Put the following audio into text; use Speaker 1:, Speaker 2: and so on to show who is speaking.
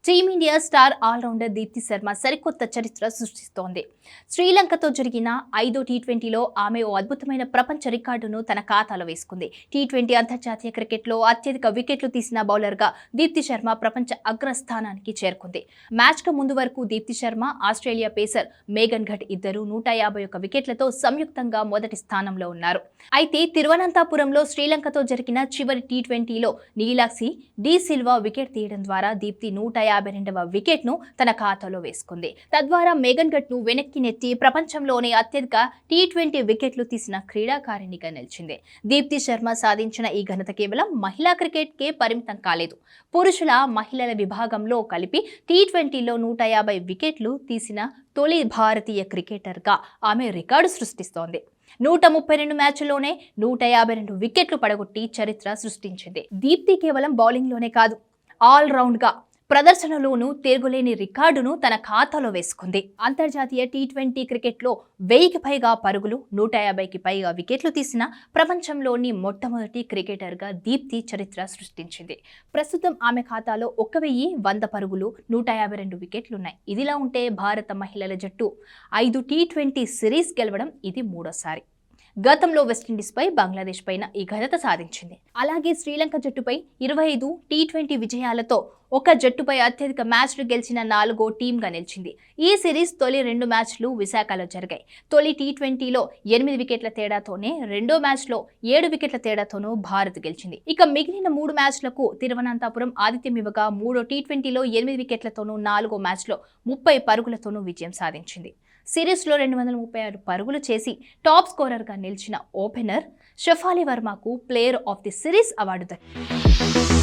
Speaker 1: Team India star all-rounder Deepti Sharma సరికొత్త చరిత్ర సృష్టిస్తోంది. శ్రీలంకతో జరిగిన 5వ టీ20లో ఆమె ఓ అద్భుతమైన ప్రపంచ రికార్డును తన ఖాతాలో వేసుకుంది. టీ20 అంతర్జాతీయ క్రికెట్లో అత్యధిక వికెట్లు తీసిన బౌలర్గా దీప్తి శర్మ ప్రపంచ అగ్రస్థానానికి చేరుకుంది. మ్యాచ్కు ముందు వరకు దీప్తి శర్మ, ఆస్ట్రేలియా పేసర్ మేఘన్ ఘట్ ఇద్దరూ 151 వికెట్లతో సంయుక్తంగా మొదటి స్థానంలో ఉన్నారు. అయితే తిరువనంతపురంలో శ్రీలంకతో జరిగిన చివరి టీ20లో నీలాక్షి డి సిల్వా వికెట్ తీయడం ద్వారా దీప్తి 152వ వికెట్ను తన ఖాతాలో వేసుకుంది. తద్వారా మేఘన్ ఘట్ను వెనక్కి నెట్టి ప్రపంచంలోనే అత్యధిక టీ20 వికెట్లు తీసిన క్రీడాకారిణిగా నిలిచింది. దీప్తి శర్మ సాధించిన ఈ ఘనత కేవలం మహిళా క్రికెట్కే పరిమితం కాలేదు. పురుషుల, మహిళల విభాగంలో కలిపి టీ20లో 150 వికెట్లు తీసిన తొలి భారతీయ క్రికెటర్గా ఆమె రికార్డు సృష్టిస్తోంది. 132 మ్యాచ్ల్లోనే 152 వికెట్లు పడగొట్టి చరిత్ర సృష్టించింది. దీప్తి కేవలం బౌలింగ్లోనే కాదు, ఆల్రౌండ్గా ప్రదర్శనలోనూ తిరుగులేని రికార్డును తన ఖాతాలో వేసుకుంది. అంతర్జాతీయ టీ20 క్రికెట్లో 1000కి పైగా పరుగులు, 150కి పైగా వికెట్లు తీసిన ప్రపంచంలోని మొట్టమొదటి క్రికెటర్గా దీప్తి చరిత్ర సృష్టించింది. ప్రస్తుతం ఆమె ఖాతాలో 1100 పరుగులు, 152 వికెట్లున్నాయి. ఇదిలా ఉంటే భారత మహిళల జట్టు 5 టీ20 సిరీస్ గెలవడం ఇది మూడోసారి. గతంలో వెస్టిండీస్పై, బంగ్లాదేశ్ పైన ఈ ఘనత సాధించింది. అలాగే శ్రీలంక జట్టుపై 25 టీ20 విజయాలతో ఒక జట్టుపై అత్యధిక మ్యాచ్లు గెలిచిన 4వ టీంగా నిలిచింది. ఈ సిరీస్ తొలి 2 మ్యాచ్లు విశాఖలో జరిగాయి. తొలి టీ20లో 8 వికెట్ల తేడాతోనే, రెండో మ్యాచ్లో 7 వికెట్ల తేడాతోనూ భారత్ గెలిచింది. ఇక మిగిలిన 3 మ్యాచ్లకు తిరువనంతపురం ఆతిథ్యం ఇవ్వగా, 3వ టీ20లో 8 వికెట్లతోనూ, 4వ మ్యాచ్లో 30 పరుగులతోనూ విజయం సాధించింది. సిరీస్లో 236 పరుగులు చేసి టాప్ స్కోరర్గా నిలిచిన ఓపెనర్ షఫాలి వర్మకు player of the series award దక్కింది.